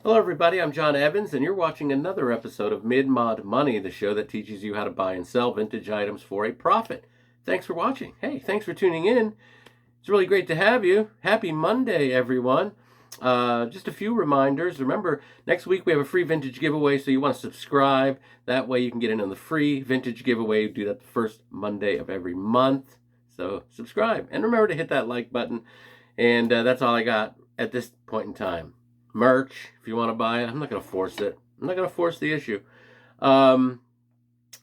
Hello, everybody. I'm John Evans, and you're watching another episode of Mid-Mod Money, the show that teaches you how to buy and sell vintage items for a profit. Thanks for watching. Hey, thanks for tuning in. It's really great to have you. Happy Monday, everyone. Just a few reminders. Remember, next week we have a free vintage giveaway, so you want to subscribe. That way you can get in on the free vintage giveaway. We do that the first Monday of every month. So subscribe. And remember to hit that like button. And that's all I got at this point in time. Merch, if you want to buy it. I'm not going to force it. I'm not going to force the issue.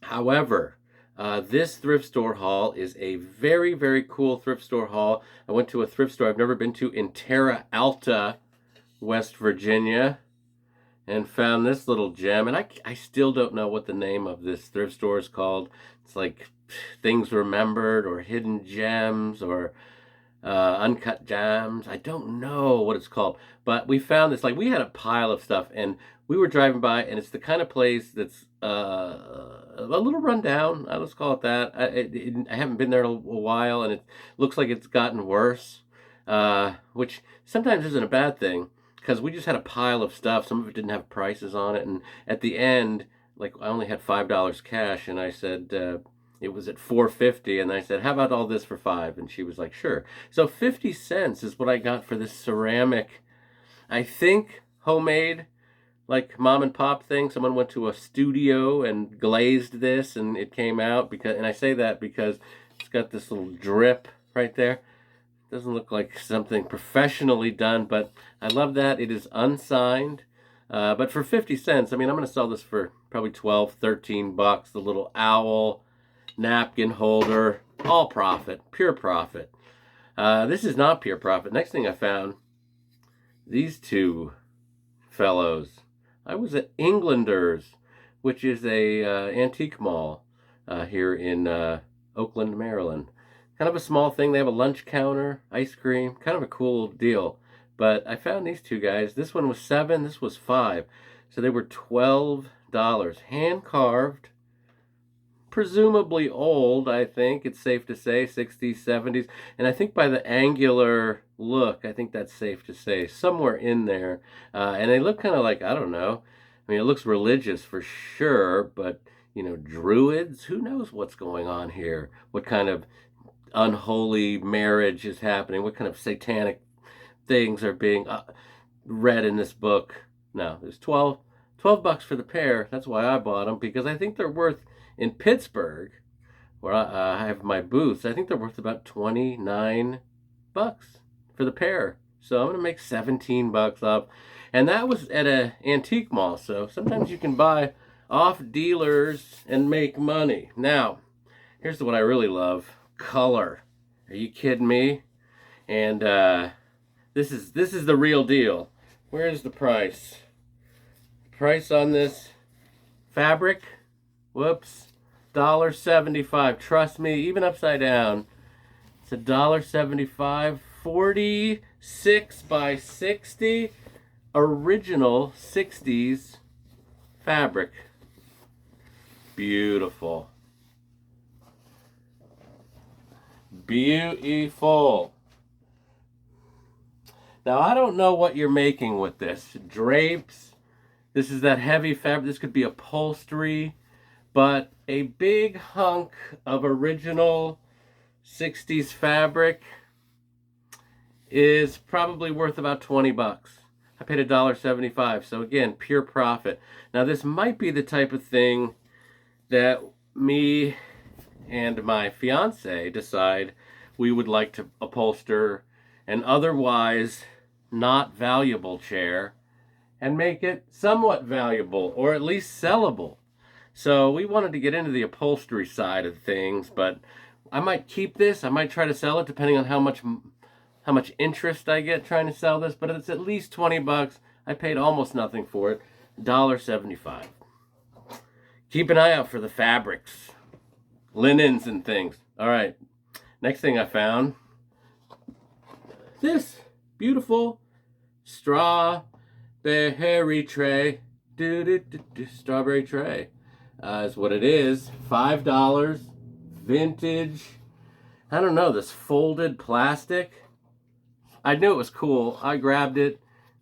However, this thrift store haul is a very, very cool thrift store haul. I went to a thrift store I've never been to in Terra Alta, West Virginia, and found this little gem. And I still don't know what the name of this thrift store is called. It's like Things Remembered or Hidden Gems or Uncut Gems. I don't know what it's called, but we found this. Like, we had a pile of stuff, and we were driving by, and it's the kind of place that's a little rundown. Let's call it that. I haven't been there in a while, and it looks like it's gotten worse, which sometimes isn't a bad thing, because we just had a pile of stuff. Some of it didn't have prices on it, and at the end, like, I only had $5 cash, and I said, it was at $4.50, and I said, how about all this for $5? And she was like, sure. So 50 cents is what I got for this ceramic, I think homemade, like mom and pop thing. Someone went to a studio and glazed this, and it came out. And I say that because it's got this little drip right there. Doesn't look like something professionally done, but I love that. It is unsigned. But for 50 cents, I mean, I'm going to sell this for probably 12, 13 bucks. The little owl napkin holder, all profit, pure profit. This is not pure profit. Next thing I found, these two fellows. I was at Englanders, which is a antique mall here in Oakland, Maryland. Kind of a small thing. They have a lunch counter, ice cream, kind of a cool deal. But I found these two guys. This one was $7, this was $5. So they were $12, hand carved. Presumably old, I think. It's safe to say, 60s, 70s. And I think by the angular look, I think that's safe to say, somewhere in there. And they look kind of like, I don't know. I mean, it looks religious for sure, but, you know, druids? Who knows what's going on here? What kind of unholy marriage is happening? What kind of satanic things are being read in this book? No, there's 12 bucks for the pair. That's why I bought them, because I think they're worth, in Pittsburgh, where I have my booths, I think they're worth about 29 bucks for the pair. So I'm going to make 17 bucks off. And that was at an antique mall. So sometimes you can buy off dealers and make money. Now, here's what I really love. Color. Are you kidding me? And this is the real deal. Where's the price? Price on this fabric? Whoops, $1.75. Trust me, even upside down, it's $1.75. 46 by 60, original 60s fabric. Beautiful. Beautiful. Now, I don't know what you're making with this. Drapes. This is that heavy fabric. This could be upholstery. But a big hunk of original 60s fabric is probably worth about 20 bucks. I paid $1.75, so again, pure profit. Now, this might be the type of thing that me and my fiance decide we would like to upholster an otherwise not valuable chair and make it somewhat valuable, or at least sellable. So we wanted to get into the upholstery side of things, but I might keep this. I might try to sell it depending on how much interest I get trying to sell this, but it's at least 20 bucks. I paid almost nothing for it, $1.75. Keep an eye out for the fabrics, linens and things. All right, next thing I found, this beautiful strawberry tray. Strawberry tray. Is what it is. $5, vintage. I don't know, this folded plastic. I knew it was cool. I grabbed it.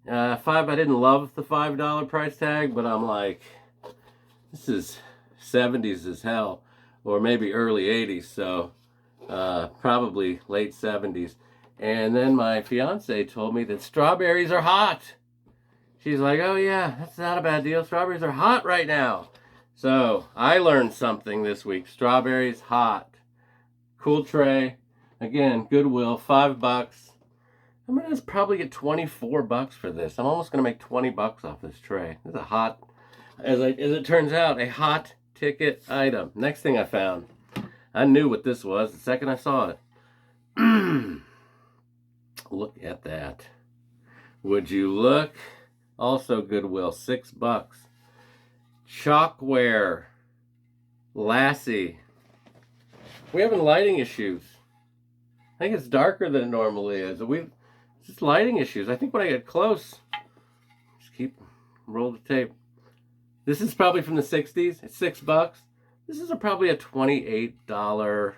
I didn't love the $5 price tag, but I'm like, this is 70s as hell, or maybe early 80s, so probably late 70s. And then my fiance told me that strawberries are hot. She's like, oh yeah, that's not a bad deal. Strawberries are hot right now. So I learned something this week. Strawberries hot. Cool tray. Again, Goodwill, $5. I'm gonna probably get $24 for this. I'm almost gonna make $20 off this tray. This is a hot, as it turns out, a hot ticket item. Next thing I found, I knew what this was the second I saw it. Look at that. Would you look? Also Goodwill, $6. Chalkware Lassie. We having lighting issues. I think it's darker than it normally is. It's just lighting issues. I think when I get close, just roll the tape. This is probably from the 60s. It's $6. This is probably a $28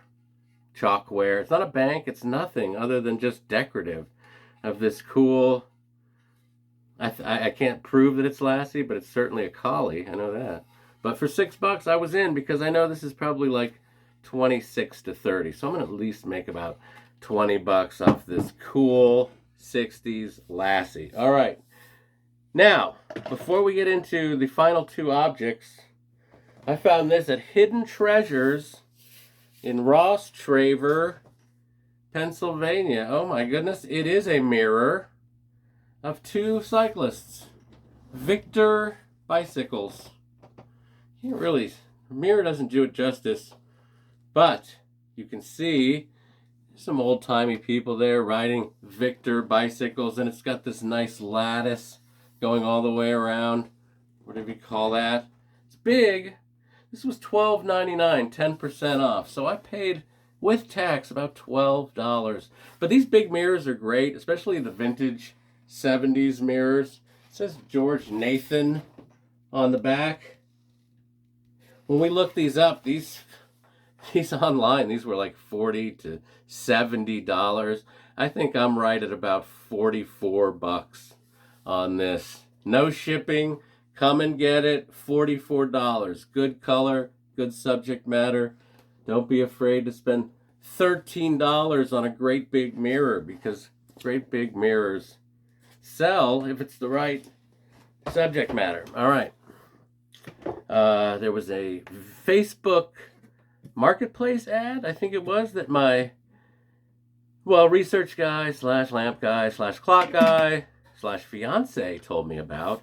chalkware. It's not a bank. It's nothing other than just decorative of this cool. I can't prove that it's Lassie, but it's certainly a collie. I know that. But for $6, I was in because I know this is probably like 26 to 30. So I'm gonna at least make about $20 off this cool 60s Lassie. All right. Now, before we get into the final two objects, I found this at Hidden Treasures in Ross Traver, Pennsylvania. Oh my goodness, it is a mirror of two cyclists. Victor bicycles. The mirror doesn't do it justice, but you can see some old-timey people there riding Victor bicycles, and it's got this nice lattice going all the way around. Whatever you call that. It's big. This was $12.99, 10% off. So I paid, with tax, about $12. But these big mirrors are great, especially the vintage 70s mirrors. It says George Nathan on the back. When we looked these up, these online, these were like $40 to $70. I think I'm right at about $44 on this. No shipping. Come and get it. $44. Good color, good subject matter. Don't be afraid to spend $13 on a great big mirror, because great big mirrors sell if it's the right subject matter. All right. There was a Facebook Marketplace ad, I think it was, that my research guy / lamp guy / clock guy / fiance told me about.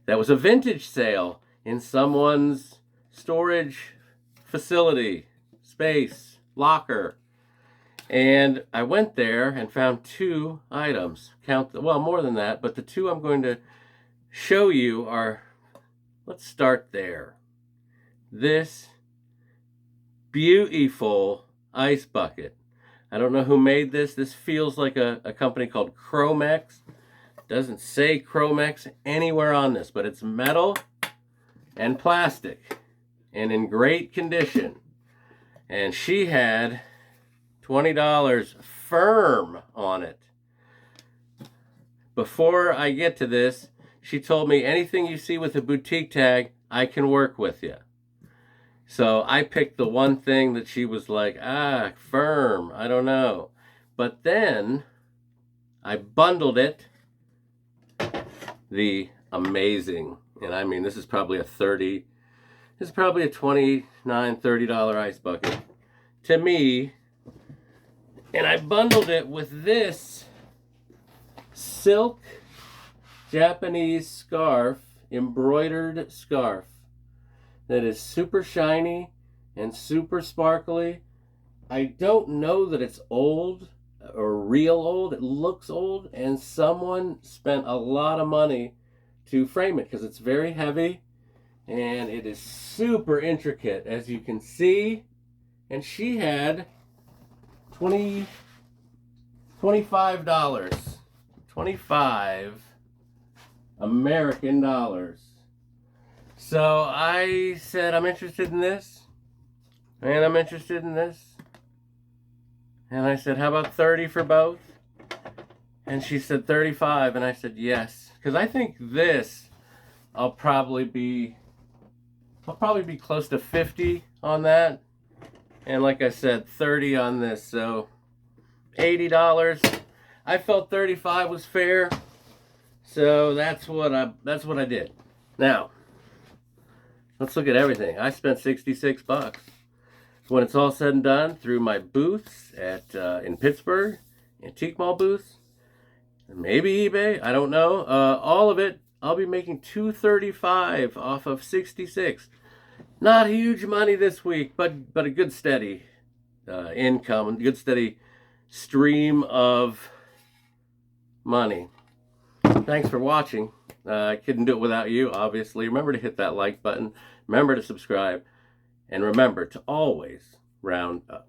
That was a vintage sale in someone's storage facility, space, locker. And I went there and found two items. More than that, but the two I'm going to show you are, let's start there. This beautiful ice bucket. I don't know who made this. This feels like a company called Chromex. Doesn't say Chromex anywhere on this, but it's metal and plastic and in great condition. And she had $20 firm on it. Before I get to this, she told me, anything you see with a boutique tag, I can work with you. So I picked the one thing that she was like, firm, I don't know. But then I bundled it. The amazing, and I mean, this is probably a $29, $30 ice bucket to me. And I bundled it with this silk Japanese scarf, embroidered scarf, that is super shiny and super sparkly. I don't know that it's old or real old. It looks old, and someone spent a lot of money to frame it because it's very heavy and it is super intricate, as you can see. And she had $25 American dollars. So I said, I'm interested in this, and I'm interested in this. And I said, how about 30 for both? And she said 35, and I said, yes, because I think this I'll probably be close to 50 on that, and like I said, 30 on this, so $80. I felt 35 was fair, so that's what I did. Now let's look at everything. I spent 66 bucks. When it's all said and done, through my booths at in Pittsburgh, antique mall booths, maybe eBay, I don't know. All of it, I'll be making $235 off of 66. Not huge money this week, but a good steady income and good steady stream of money. Thanks for watching. I couldn't do it without you, obviously. Remember to hit that like button. Remember to subscribe. And remember to always round up.